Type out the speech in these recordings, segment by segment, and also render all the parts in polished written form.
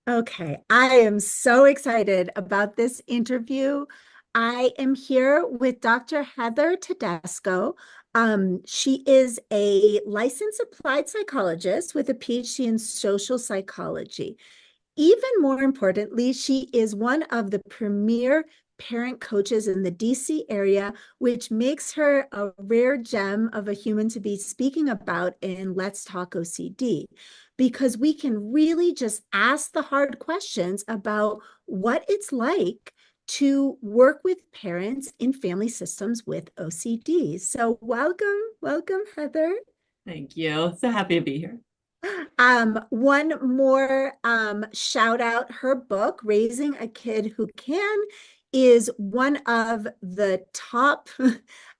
Okay, I am so excited about this interview. I am here with Dr. Heather Tedesco. She is a licensed applied psychologist with a PhD in social psychology. Even more importantly, she is one of the premier parent coaches in the DC area, which makes her a rare gem of a human to be speaking about in Let's Talk OCD, because we can really just ask the hard questions about what it's like to work with parents in family systems with OCD. So welcome, Heather. Thank you. So happy to be here. One more shout out, her book, Raising a Kid Who Can, is one of the top,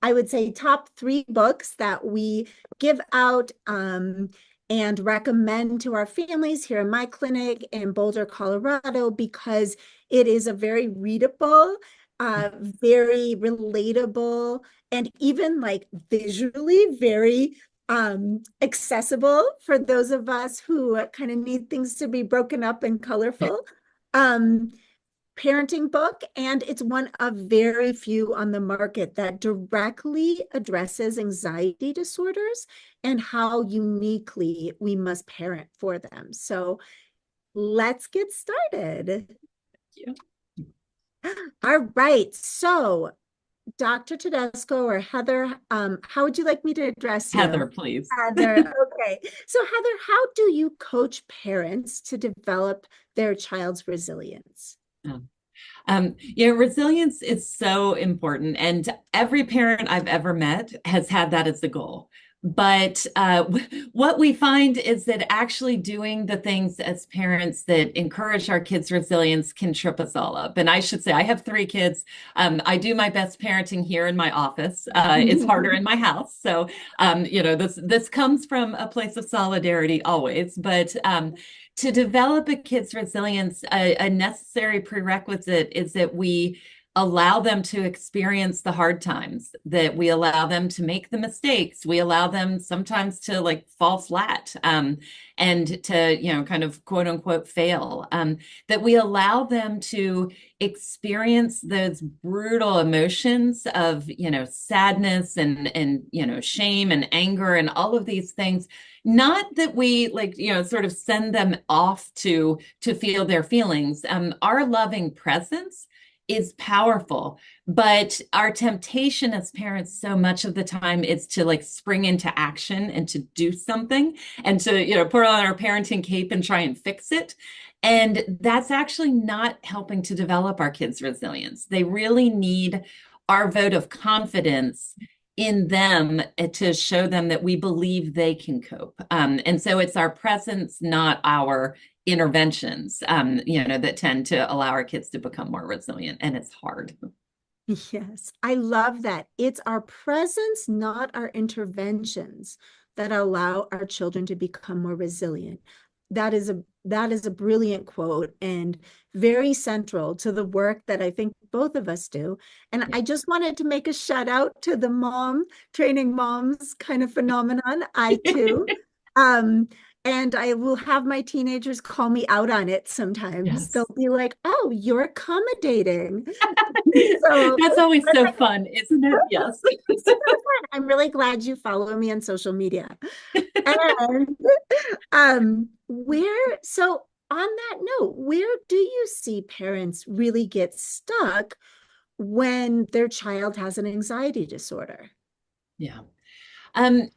I would say, top three books that we give out and recommend to our families here in my clinic in Boulder, Colorado, because it is a very readable, very relatable, and even like visually very accessible for those of us who kind of need things to be broken up and colorful. Um, Parenting book, and it's one of very few on the market that directly addresses anxiety disorders and how uniquely we must parent for them. So let's get started. Thank you. All right. So Dr. Tedesco or Heather, how would you like me to address Heather, you? please. Heather, okay. So Heather, how do you coach parents to develop their child's resilience? Resilience is so important, and every parent I've ever met has had that as the goal. But what we find is that actually doing the things as parents that encourage our kids' resilience can trip us all up. And I should say, I have three kids. I do my best parenting here in my office. It's harder in my house. So, this comes from a place of solidarity always. But to develop a kid's resilience, a necessary prerequisite is that we allow them to experience the hard times, that we allow them to make the mistakes, we allow them sometimes to like fall flat, and to, kind of quote unquote fail, that we allow them to experience those brutal emotions of, sadness and shame and anger and all of these things. Not that we like, sort of send them off to feel their feelings. Our loving presence is powerful, but our temptation as parents so much of the time is to like spring into action and to do something and to, put on our parenting cape and try and fix it. And that's actually not helping to develop our kids' resilience. They really need our vote of confidence in them, to show them that we believe they can cope. And so it's our presence, not our interventions, that tend to allow our kids to become more resilient. And it's hard. Yes, I love that. It's our presence, not our interventions, that allow our children to become more resilient. That is a brilliant quote and very central to the work that I think both of us do. And Yeah. I just wanted to make a shout out to the mom training moms kind of phenomenon. I too. Um, and I will have my teenagers call me out on it sometimes. They'll Yes. be like, "Oh, you're accommodating." So That's always so fun, isn't it? Yes. I'm really glad you follow me on social media. And so on that note, where do you see parents really get stuck when their child has an anxiety disorder? Yeah.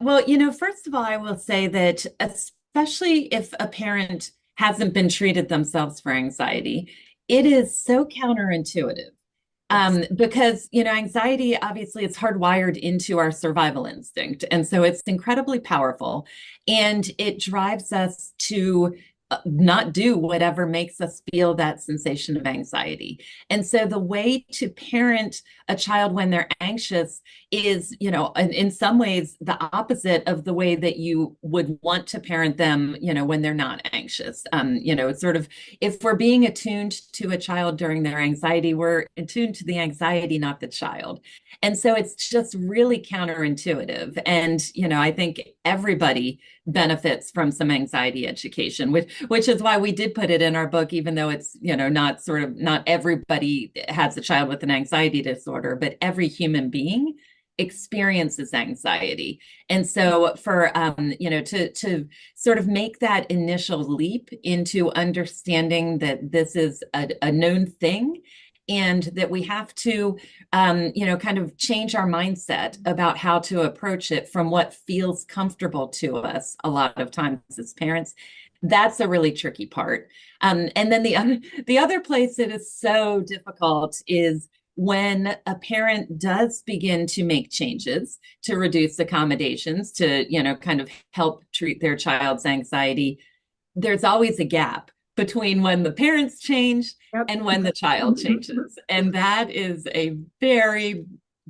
Well, first of all, I will say that especially if a parent hasn't been treated themselves for anxiety, it is so counterintuitive. Yes. Because, anxiety, obviously, it's hardwired into our survival instinct. And so it's incredibly powerful. And it drives us to not do whatever makes us feel that sensation of anxiety. And so the way to parent a child when they're anxious is, in some ways, the opposite of the way that you would want to parent them, when they're not anxious. It's sort of, if we're being attuned to a child during their anxiety, we're attuned to the anxiety, not the child. And so it's just really counterintuitive. And, I think everybody benefits from some anxiety education, which is why we did put it in our book, even though it's, not everybody has a child with an anxiety disorder, but every human being experiences anxiety. And so for to sort of make that initial leap into understanding that this is a known thing, and that we have to kind of change our mindset about how to approach it from what feels comfortable to us a lot of times as parents. That's a really tricky part. And then the other place that is so difficult is when a parent does begin to make changes to reduce accommodations to, kind of help treat their child's anxiety, there's always a gap between when the parents change and when the child changes. And that is a very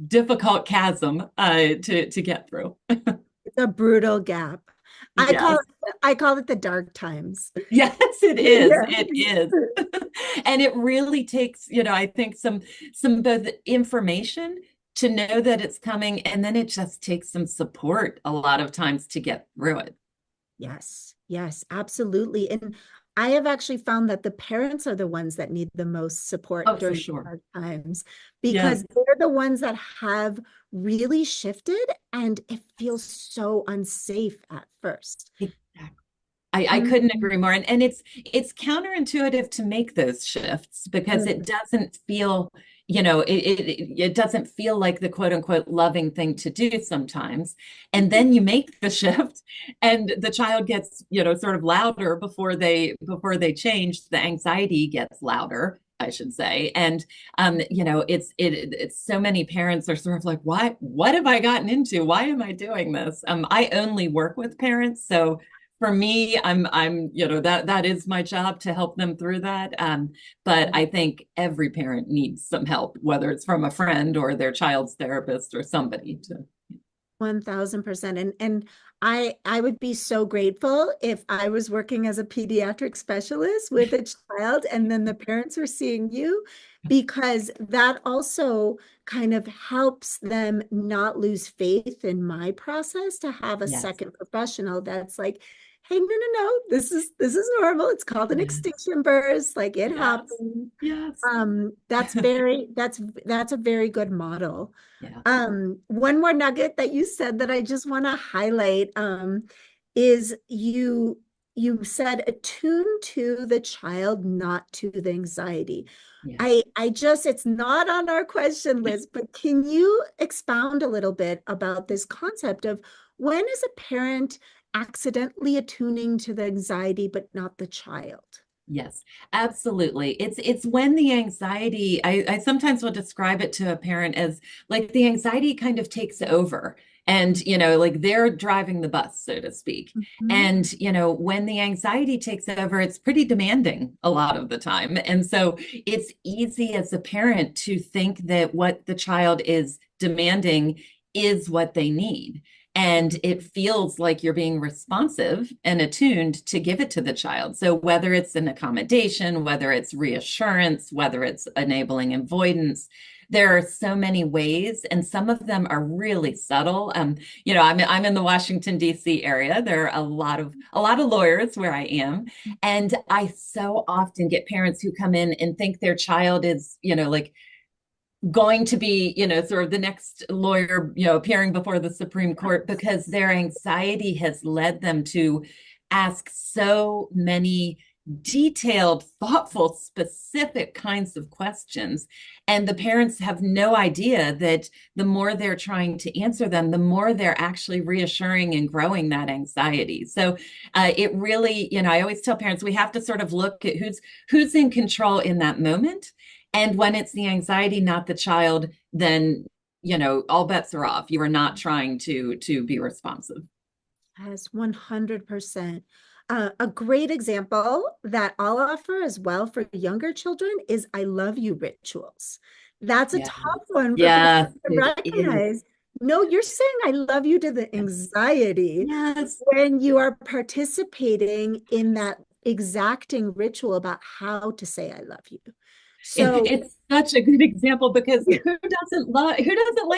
difficult chasm to get through. It's a brutal gap. Yes. I call it the dark times. Yes, it is. Yeah. It is. And it really takes, I think some both information to know that it's coming, and then it just takes some support a lot of times to get through it. Yes, absolutely. And I have actually found that the parents are the ones that need the most support during hard times, because they're the ones that have really shifted, and it feels so unsafe at first. Exactly. I couldn't agree more. And it's counterintuitive to make those shifts because it doesn't feel, it doesn't feel like the quote unquote loving thing to do sometimes. And then you make the shift and the child gets, sort of louder before they change. The anxiety gets louder, I should say. And, it's so many parents are sort of like, what have I gotten into? Why am I doing this? I only work with parents. So for me, I'm, that is my job to help them through that. But I think every parent needs some help, whether it's from a friend or their child's therapist or somebody to. 1000%. And I would be so grateful if I was working as a pediatric specialist with a child and then the parents were seeing you, because that also kind of helps them not lose faith in my process, to have a second professional that's like, hey, no, this is normal. It's called an extinction burst. Like, it happens. Yes. That's a very good model. Yeah. One more nugget that you said that I just want to highlight is you said attune to the child, not to the anxiety. Yeah. It's not on our question list, but can you expound a little bit about this concept of when is a parent accidentally attuning to the anxiety, but not the child? Yes, absolutely. It's when the anxiety, I sometimes will describe it to a parent as like the anxiety kind of takes over and, like they're driving the bus, so to speak. And, when the anxiety takes over, it's pretty demanding a lot of the time. And so it's easy as a parent to think that what the child is demanding is what they need. And it feels like you're being responsive and attuned to give it to the child. So whether it's an accommodation, whether it's reassurance, whether it's enabling avoidance, there are so many ways, and some of them are really subtle. I'm in the Washington, D.C. area. There are a lot of lawyers where I am, and I so often get parents who come in and think their child is, like going to be, sort of the next lawyer, appearing before the Supreme Court, because their anxiety has led them to ask so many detailed, thoughtful, specific kinds of questions. And the parents have no idea that the more they're trying to answer them, the more they're actually reassuring and growing that anxiety. So it really, I always tell parents, we have to sort of look at who's in control in that moment. And when it's the anxiety, not the child, then, all bets are off. You are not trying to be responsive. Yes, 100%. A great example that I'll offer as well for younger children is I love you rituals. That's a tough one for people to recognize. No, you're saying I love you to the anxiety when you are participating in that exacting ritual about how to say I love you. So It's such a good example because who doesn't like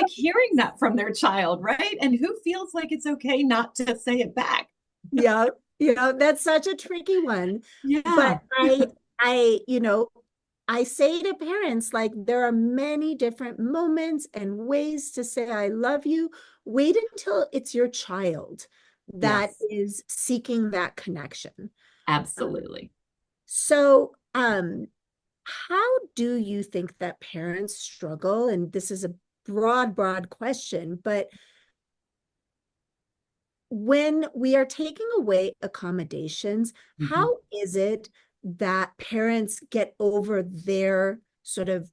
hearing that from their child, right? And who feels like it's okay not to say it back? yeah, that's such a tricky one. But Yeah. I say to parents, like, there are many different moments and ways to say, I love you. Wait until it's your child that Yes, is seeking that connection. Um, absolutely. so, how do you think that parents struggle? And this is a broad question, but when we are taking away accommodations, Mhm. how is it that parents get over their sort of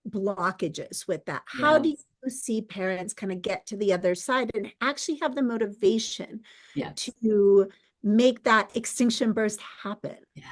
blockages with that? How do Yes, you see parents kind of get to the other side and actually have the motivation yes. to make that extinction burst happen? Yes.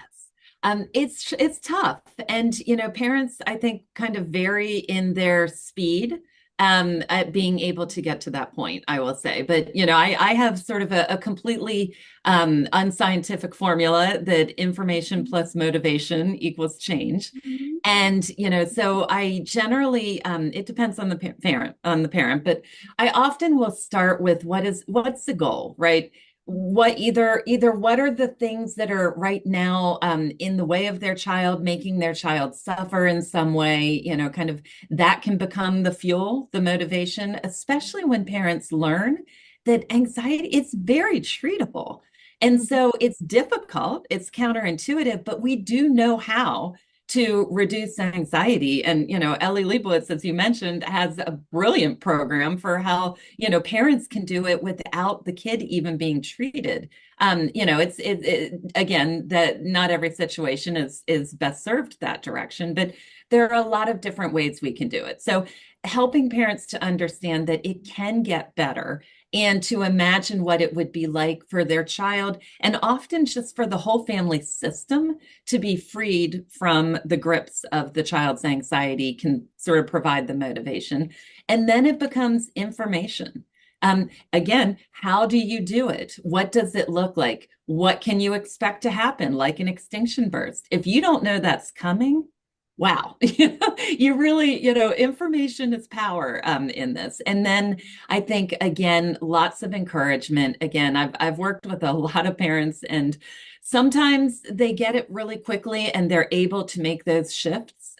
It's tough. And parents, I think, kind of vary in their speed at being able to get to that point, I will say. But I have sort of a completely unscientific formula that information plus motivation equals change. Mhm. And so I generally it depends on the parent, but I often will start with what's the goal, right? What either what are the things that are right now in the way of their child, making their child suffer in some way, kind of that can become the fuel, the motivation, especially when parents learn that anxiety, it's very treatable. And so it's difficult, it's counterintuitive, but we do know how to reduce anxiety. And, Ellie Lebowitz, as you mentioned, has a brilliant program for how, parents can do it without the kid even being treated. Again, that not every situation is best served that direction, but there are a lot of different ways we can do it. So helping parents to understand that it can get better and to imagine what it would be like for their child and often just for the whole family system to be freed from the grips of the child's anxiety can sort of provide the motivation. And then it becomes information. Again, how do you do it? What does it look like? What can you expect to happen, like an extinction burst? If you don't know that's coming, wow, you really, information is power in this. And then I think, again, lots of encouragement. Again, I've worked with a lot of parents, and sometimes they get it really quickly and they're able to make those shifts.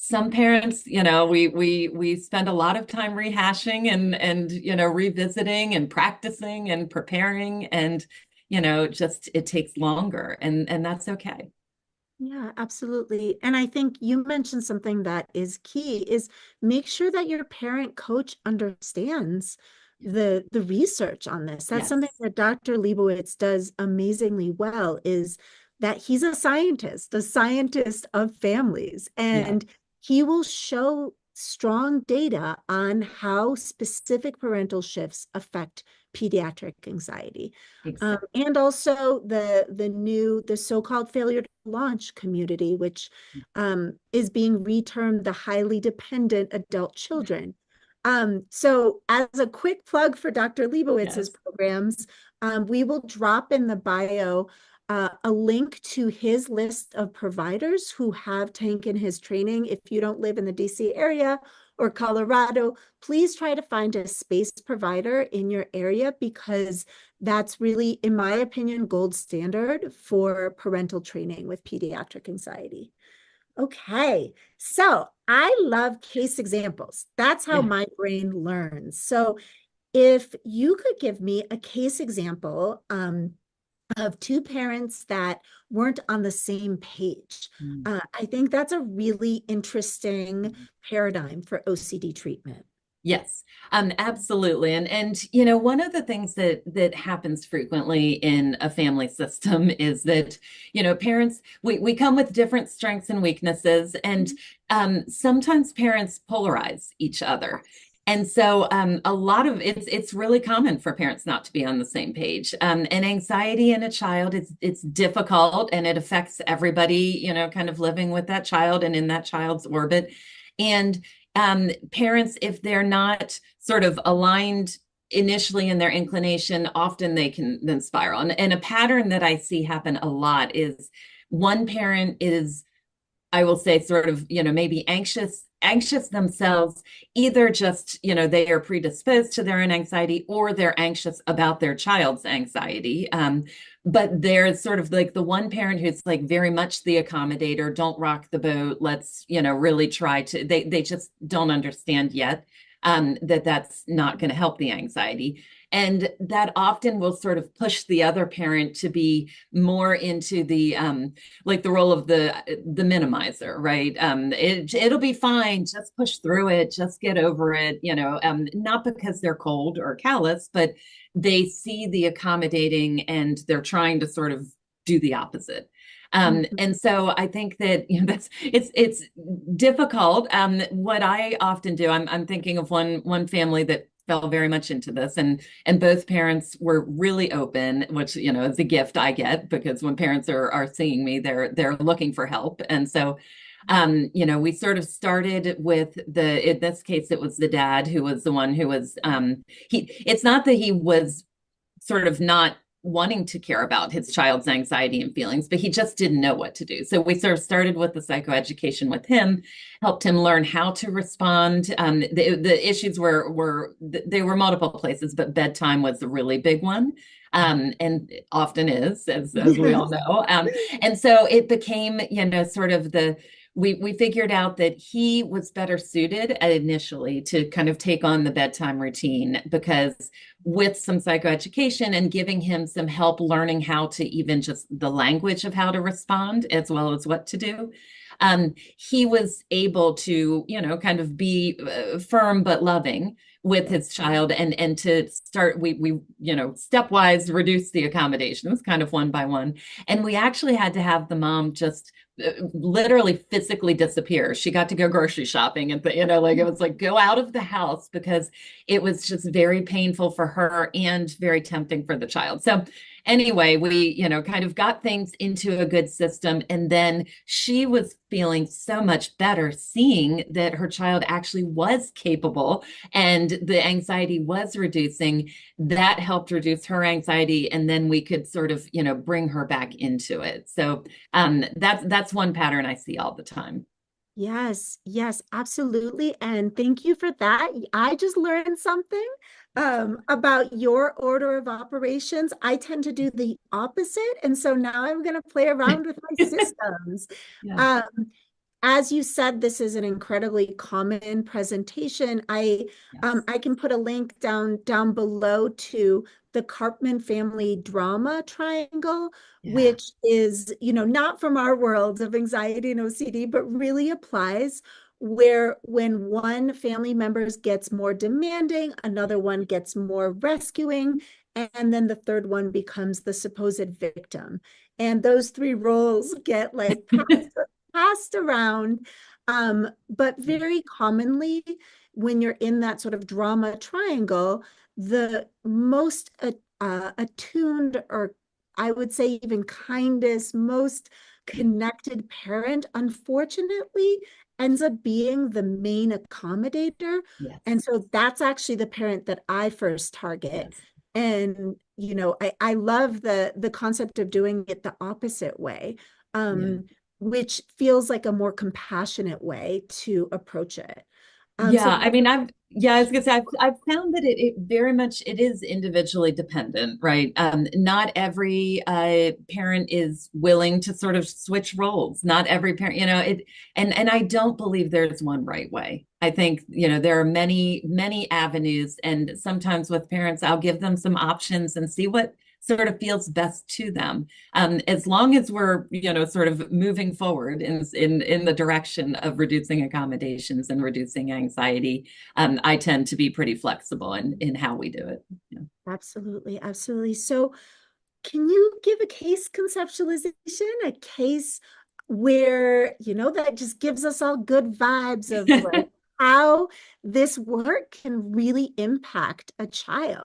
Some parents, we spend a lot of time rehashing and revisiting and practicing and preparing, and just it takes longer, and that's okay. Yeah, absolutely. And I think you mentioned something that is key is make sure that your parent coach understands the research on this. That's something Yes. that Dr. Lebowitz does amazingly well is that he's a scientist of families, Yeah. and he will show strong data on how specific parental shifts affect pediatric anxiety. Exactly. And also the so-called failure to launch community, which is being retermed the highly dependent adult children. So as a quick plug for Dr. Leibowitz's Yes. programs, we will drop in the bio a link to his list of providers who have taken his training. If you don't live in the DC area or Colorado, please try to find a space provider in your area because that's really, in my opinion, gold standard for parental training with pediatric anxiety. Okay, so I love case examples. That's how Yeah. my brain learns. So if you could give me a case example of two parents that weren't on the same page, Mm. I think that's a really interesting paradigm for OCD treatment. Yes, absolutely. And one of the things that happens frequently in a family system is that, parents we come with different strengths and weaknesses, and sometimes parents polarize each other. And so a lot of it's really common for parents not to be on the same page. And anxiety in a child, it's difficult and it affects everybody, kind of living with that child and in that child's orbit. And parents, if they're not sort of aligned initially in their inclination, often they can then spiral. And a pattern that I see happen a lot is one parent is I will say sort of, maybe anxious themselves, either just, they are predisposed to their own anxiety or they're anxious about their child's anxiety. But there's sort of like the one parent who's like very much the accommodator, don't rock the boat. Let's, really try to, they just don't understand yet that that's not going to help the anxiety. And that often will sort of push the other parent to be more into the like the role of the minimizer, right? It'll be fine, just push through it, just get over it, not because they're cold or callous, but they see the accommodating and they're trying to sort of do the opposite. And so I think that that's it's difficult. What I often do, I'm thinking of one family that fell very much into this, and both parents were really open, which is a gift I get, because when parents are seeing me, they're looking for help. And so we sort of started with in this case, it was the dad who was the one who was it's not that he was sort of not wanting to care about his child's anxiety and feelings, but he just didn't know what to do. So we sort of started with the psychoeducation with him, helped him learn how to respond. The issues they were multiple places, but bedtime was a really big one. And often is, as we all know. And so it became, sort of we figured out that he was better suited initially to kind of take on the bedtime routine, because with some psychoeducation and giving him some help learning how to even just the language of how to respond as well as what to do, he was able to, kind of be firm but loving with his child, and to start, we stepwise reduce the accommodations kind of one by one. And we actually had to have the mom just literally physically disappear. She got to go grocery shopping, and it was like, go out of the house, because it was just very painful for her and very tempting for the child. So anyway, we kind of got things into a good system, and then she was feeling so much better seeing that her child actually was capable and the anxiety was reducing. That helped reduce her anxiety, and then we could sort of bring her back into it. So that's one pattern I see all the time. Yes, yes, absolutely. And thank you for that. I just learned something about your order of operations. I tend to do the opposite. And so now I'm going to play around with my systems. Yeah. Um, as you said, this is an incredibly common presentation. Yes. I can put a link down below to the Karpman family drama triangle, Yeah. which is, not from our world of anxiety and OCD, but really applies, where when one family member gets more demanding, another one gets more rescuing, and then the third one becomes the supposed victim. And those three roles get like passed around. But very commonly, when you're in that sort of drama triangle, the most attuned, or I would say even kindest, most connected parent, unfortunately, ends up being the main accommodator. Yes. And so that's actually the parent that I first target. Yes. And, I love the concept of doing it the opposite way. Yeah. Which feels like a more compassionate way to approach it. Yeah, So I mean, I was gonna say, I've found that it very much, it is individually dependent, right? Not every parent is willing to sort of switch roles. Not every parent, and I don't believe there's one right way. I think, there are many avenues, and sometimes with parents, I'll give them some options and see what sort of feels best to them. As long as we're, sort of moving forward in the direction of reducing accommodations and reducing anxiety, I tend to be pretty flexible in how we do it. Yeah. absolutely, absolutely. So can you give a case conceptualization, a case where, that just gives us all good vibes of like how this work can really impact a child?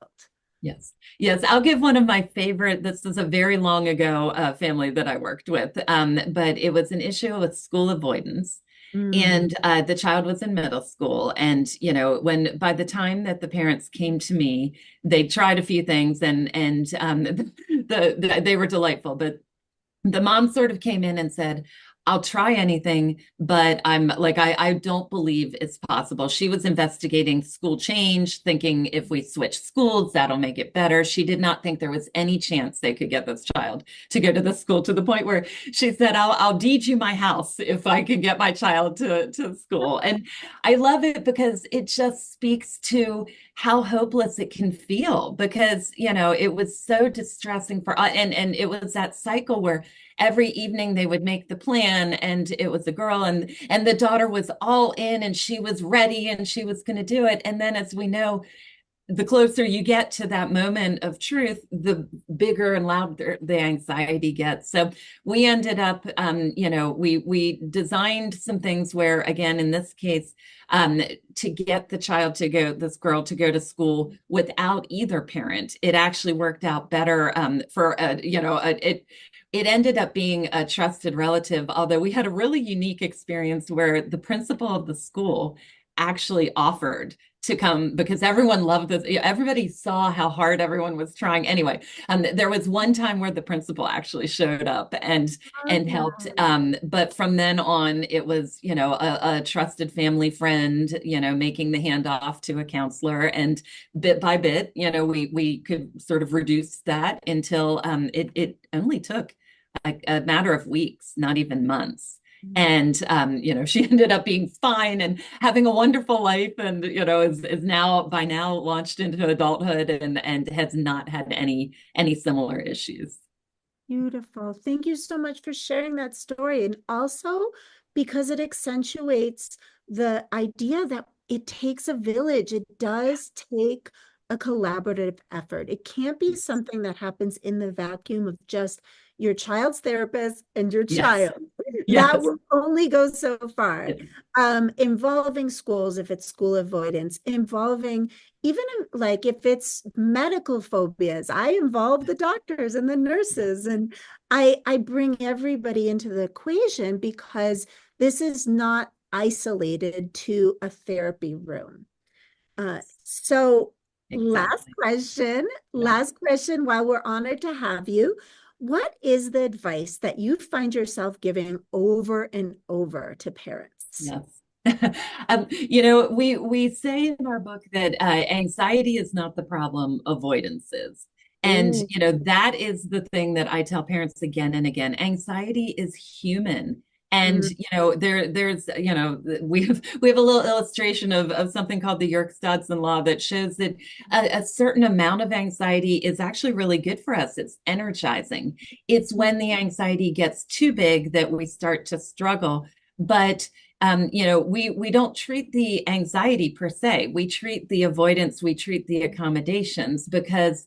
Yes. Yes. I'll give one of my favorite. This is a very long ago family that I worked with, but it was an issue with school avoidance. Mm. And the child was in middle school. And, when by the time that the parents came to me, they tried a few things, and they were delightful. But the mom sort of came in and said, I'll try anything, but I'm like, I don't believe it's possible. She was investigating school change, thinking if we switch schools, that'll make it better. She did not think there was any chance they could get this child to go to the school, to the point where she said, I'll deed you my house if I can get my child to school. And I love it because it just speaks to how hopeless it can feel, because, it was so distressing and it was that cycle where every evening they would make the plan, and it was a girl, and the daughter was all in, and she was ready, and she was going to do it. And then, as we know, the closer you get to that moment of truth, the bigger and louder the anxiety gets. So we ended up, we designed some things where, again, in this case, to get this girl to go to school without either parent, it actually worked out better it ended up being a trusted relative, although we had a really unique experience where the principal of the school actually offered to come, because everyone loved this. Everybody saw how hard everyone was trying. Anyway, there was one time where the principal actually showed up and helped. But from then on, it was, a trusted family friend, making the handoff to a counselor, and bit by bit, we could sort of reduce that until it only took a matter of weeks, not even months. And she ended up being fine and having a wonderful life, and is now by now launched into adulthood, and has not had any similar issues. Beautiful. Thank you so much for sharing that story. And also because it accentuates the idea that it takes a village. It does take a collaborative effort. It can't be something that happens in the vacuum of just your child's therapist and your child. Yes. That will only go so far. Involving schools, if it's school avoidance, involving even like if it's medical phobias, I involve the doctors and the nurses, and I bring everybody into the equation, because this is not isolated to a therapy room. So Exactly. last question, while we're honored to have you. What is the advice that you find yourself giving over and over to parents? Yes. We say in our book that anxiety is not the problem, avoidance is. And, that is the thing that I tell parents again and again. Anxiety is human. And, there's, we have a little illustration of something called the Yerkes-Dodson law that shows that a certain amount of anxiety is actually really good for us. It's energizing. It's when the anxiety gets too big that we start to struggle. But we don't treat the anxiety per se. We treat the avoidance, we treat the accommodations, because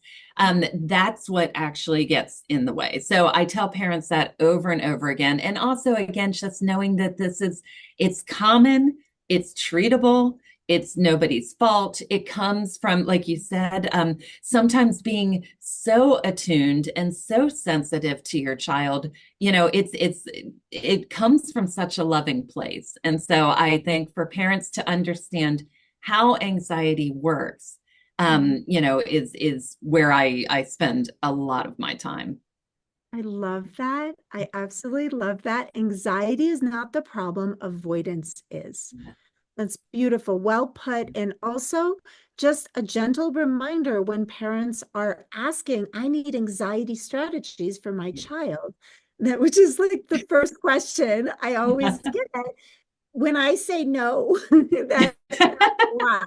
that's what actually gets in the way. So I tell parents that over and over again. And also, again, just knowing that it's common, it's treatable, it's nobody's fault. It comes from, like you said, sometimes being so attuned and so sensitive to your child. It comes from such a loving place. And so I think for parents to understand how anxiety works, is where I spend a lot of my time. I love that. I absolutely love that. Anxiety is not the problem, avoidance is. That's beautiful. Well put. And also just a gentle reminder when parents are asking, I need anxiety strategies for my child, which is like the first question I always get. When I say no, that's why.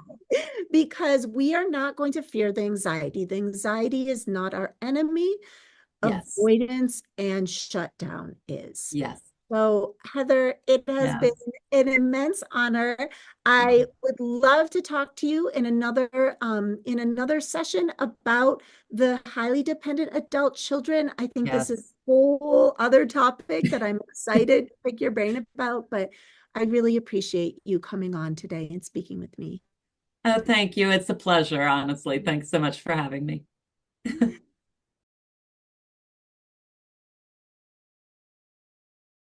Because we are not going to fear the anxiety. The anxiety is not our enemy. Yes. Avoidance and shutdown is. Yes. So, Heather, it has been an immense honor. I would love to talk to you in another session about the highly dependent adult children. I think this is a whole other topic that I'm excited to pick your brain about, but I really appreciate you coming on today and speaking with me. Oh, thank you. It's a pleasure, honestly. Thanks so much for having me.